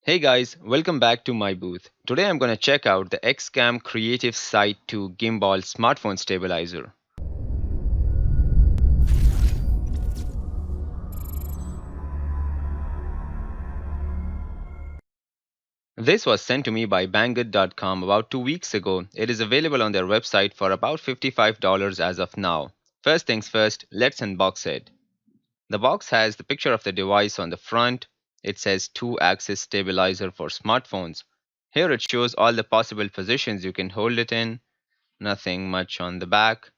Hey guys, welcome back to my booth. Today I'm going to check out the XCAM Creative Sight 2 Gimbal smartphone stabilizer. This was sent to me by Banggood.com about 2 weeks ago. It is available on their website for about $55 as of now. First things first, let's unbox it. The box has the picture of the device on the front. It says 2-axis stabilizer for smartphones. Here it shows all the possible positions you can hold it in. Nothing much on the back.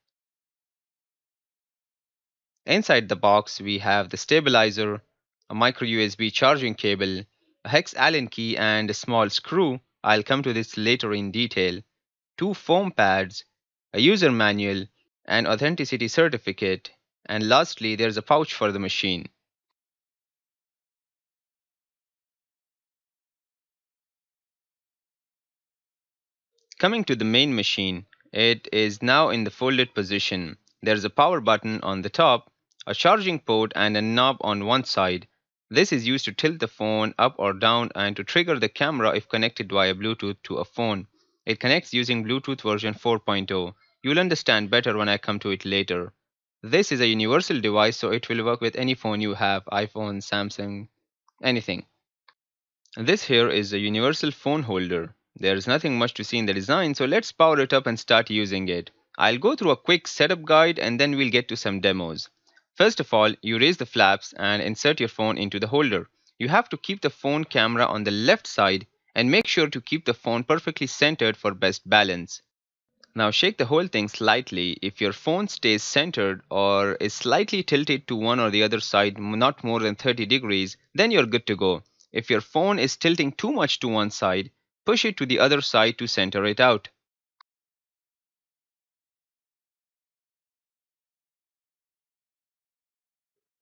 Inside the box, we have the stabilizer, a micro USB charging cable, a hex Allen key, and a small screw. I'll come to this later in detail. Two foam pads, a user manual, an authenticity certificate, and lastly, there's a pouch for the machine. Coming to the main machine, it is now in the folded position. There's a power button on the top, a charging port, and a knob on one side. This is used to tilt the phone up or down and to trigger the camera if connected via Bluetooth to a phone. It connects using Bluetooth version 4.0. You'll understand better when I come to it later. This is a universal device, so it will work with any phone you have, iPhone, Samsung, anything. This here is a universal phone holder. There's nothing much to see in the design, so let's power it up and start using it. I'll go through a quick setup guide and then we'll get to some demos. First of all, you raise the flaps and insert your phone into the holder. You have to keep the phone camera on the left side and make sure to keep the phone perfectly centered for best balance. Now shake the whole thing slightly. If your phone stays centered or is slightly tilted to one or the other side, not more than 30 degrees, then you're good to go. If your phone is tilting too much to one side, push it to the other side to center it out.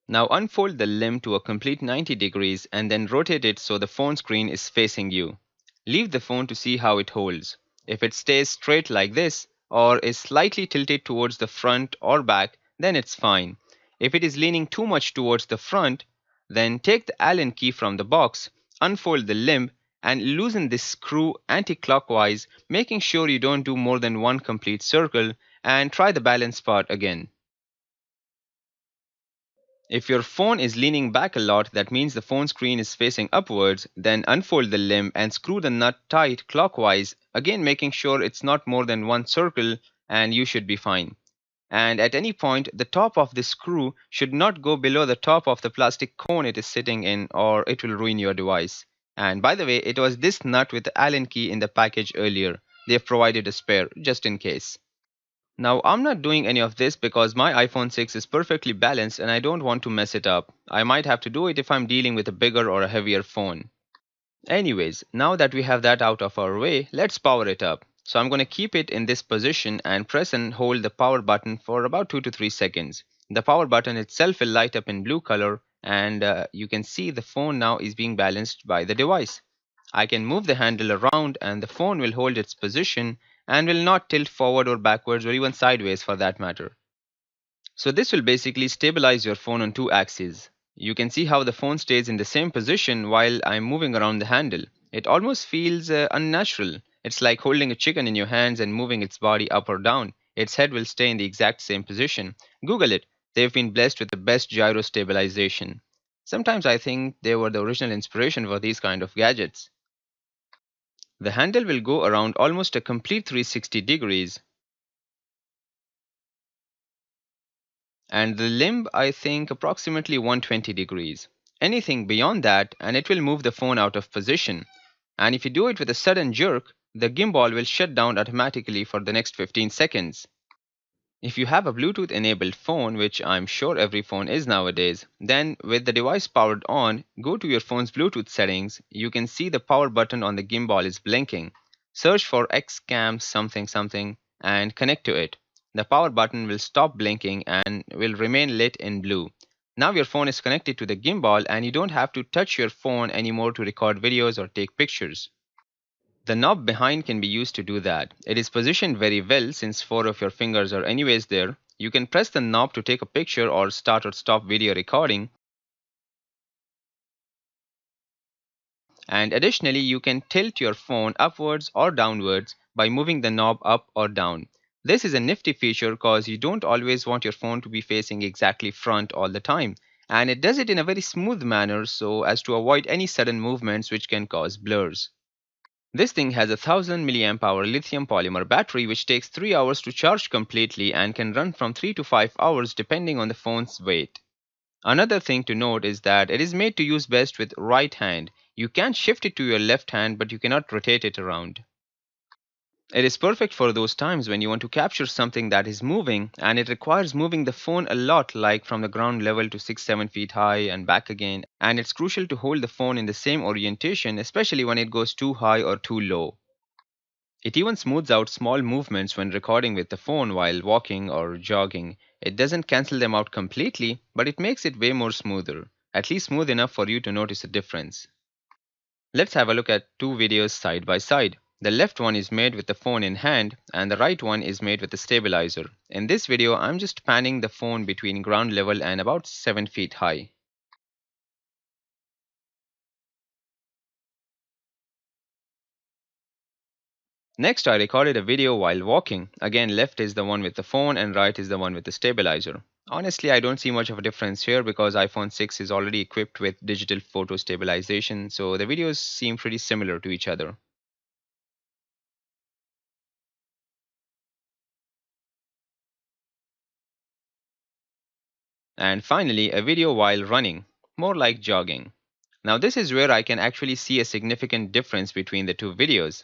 Now unfold the limb to a complete 90 degrees and then rotate it so the phone screen is facing you. Leave the phone to see how it holds. If it stays straight like this or is slightly tilted towards the front or back, then it's fine. If it is leaning too much towards the front, then take the Allen key from the box, unfold the limb, and loosen this screw anti-clockwise, making sure you don't do more than one complete circle, and try the balance part again. If your phone is leaning back a lot, that means the phone screen is facing upwards, then unfold the limb and screw the nut tight clockwise, again making sure it's not more than one circle, and you should be fine. And at any point, the top of the screw should not go below the top of the plastic cone it is sitting in, or it will ruin your device. And by the way, it was this nut with the Allen key in the package earlier. They've provided a spare, just in case. Now, I'm not doing any of this because my iPhone 6 is perfectly balanced and I don't want to mess it up. I might have to do it if I'm dealing with a bigger or a heavier phone. Anyways, now that we have that out of our way, let's power it up. So I'm going to keep it in this position and press and hold the power button for about 2 to 3 seconds. The power button itself will light up in blue color and you can see the phone now is being balanced by the device. I can move the handle around and the phone will hold its position and will not tilt forward or backwards or even sideways for that matter. So this will basically stabilize your phone on two axes. You can see how the phone stays in the same position while I'm moving around the handle. It almost feels unnatural. It's like holding a chicken in your hands and moving its body up or down. Its head will stay in the exact same position. Google it. They've been blessed with the best gyro stabilization. Sometimes I think they were the original inspiration for these kind of gadgets. The handle will go around almost a complete 360 degrees, and the limb I think approximately 120 degrees. Anything beyond that and it will move the phone out of position. And if you do it with a sudden jerk, the gimbal will shut down automatically for the next 15 seconds. If you have a Bluetooth enabled phone, which I'm sure every phone is nowadays, then with the device powered on, go to your phone's Bluetooth settings. You can see the power button on the gimbal is blinking. Search for XCAM something something and connect to it. The power button will stop blinking and will remain lit in blue. Now your phone is connected to the gimbal and you don't have to touch your phone anymore to record videos or take pictures. The knob behind can be used to do that. It is positioned very well since 4 of your fingers are anyways there. You can press the knob to take a picture or start or stop video recording. And additionally, you can tilt your phone upwards or downwards by moving the knob up or down. This is a nifty feature because you don't always want your phone to be facing exactly front all the time. And it does it in a very smooth manner so as to avoid any sudden movements which can cause blurs. This thing has a 1000 mAh lithium polymer battery which takes 3 hours to charge completely and can run from 3 to 5 hours depending on the phone's weight. Another thing to note is that it is made to use best with right hand. You can shift it to your left hand but you cannot rotate it around. It is perfect for those times when you want to capture something that is moving and it requires moving the phone a lot, like from the ground level to 6-7 feet high and back again, and it's crucial to hold the phone in the same orientation, especially when it goes too high or too low. It even smooths out small movements when recording with the phone while walking or jogging. It doesn't cancel them out completely, but it makes it way more smoother, at least smooth enough for you to notice a difference. Let's have a look at two videos side by side. The left one is made with the phone in hand and the right one is made with the stabilizer. In this video, I'm just panning the phone between ground level and about 7 feet high. Next, I recorded a video while walking. Again, left is the one with the phone and right is the one with the stabilizer. Honestly, I don't see much of a difference here because iPhone 6 is already equipped with digital photo stabilization, so the videos seem pretty similar to each other. And finally, a video while running, more like jogging. Now this is where I can actually see a significant difference between the two videos.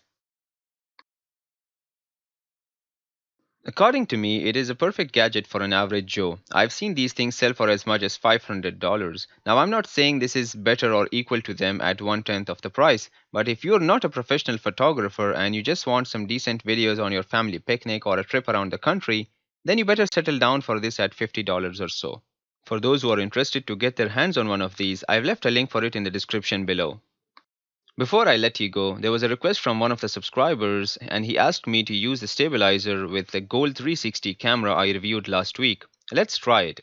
According to me, it is a perfect gadget for an average Joe. I've seen these things sell for as much as $500. Now I'm not saying this is better or equal to them at 1/10 of the price, but if you're not a professional photographer and you just want some decent videos on your family picnic or a trip around the country, then you better settle down for this at $50 or so. For those who are interested to get their hands on one of these, I've left a link for it in the description below. Before I let you go, there was a request from one of the subscribers and he asked me to use the stabilizer with the Gold 360 camera I reviewed last week. Let's try it.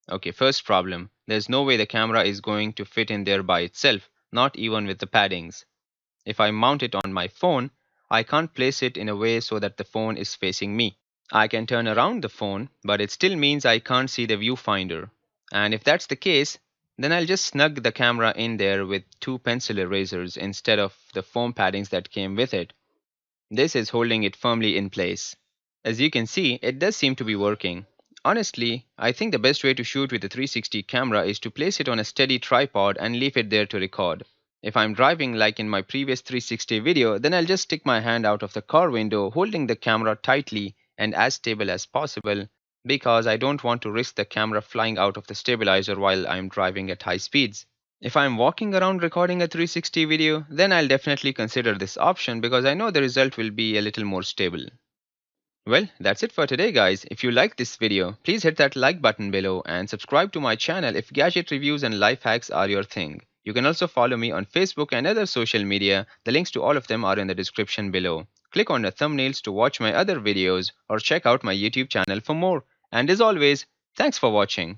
Okay, first problem. There's no way the camera is going to fit in there by itself, not even with the paddings. If I mount it on my phone, I can't place it in a way so that the phone is facing me. I can turn around the phone, but it still means I can't see the viewfinder. And if that's the case, then I'll just snug the camera in there with two pencil erasers instead of the foam paddings that came with it. This is holding it firmly in place. As you can see, it does seem to be working. Honestly, I think the best way to shoot with a 360 camera is to place it on a steady tripod and leave it there to record. If I'm driving like in my previous 360 video, then I'll just stick my hand out of the car window holding the camera tightly and as stable as possible because I don't want to risk the camera flying out of the stabilizer while I'm driving at high speeds. If I'm walking around recording a 360 video, then I'll definitely consider this option because I know the result will be a little more stable. Well, that's it for today guys. If you liked this video, please hit that like button below and subscribe to my channel if gadget reviews and life hacks are your thing. You can also follow me on Facebook and other social media. The links to all of them are in the description below. Click on the thumbnails to watch my other videos or check out my YouTube channel for more. And as always, thanks for watching.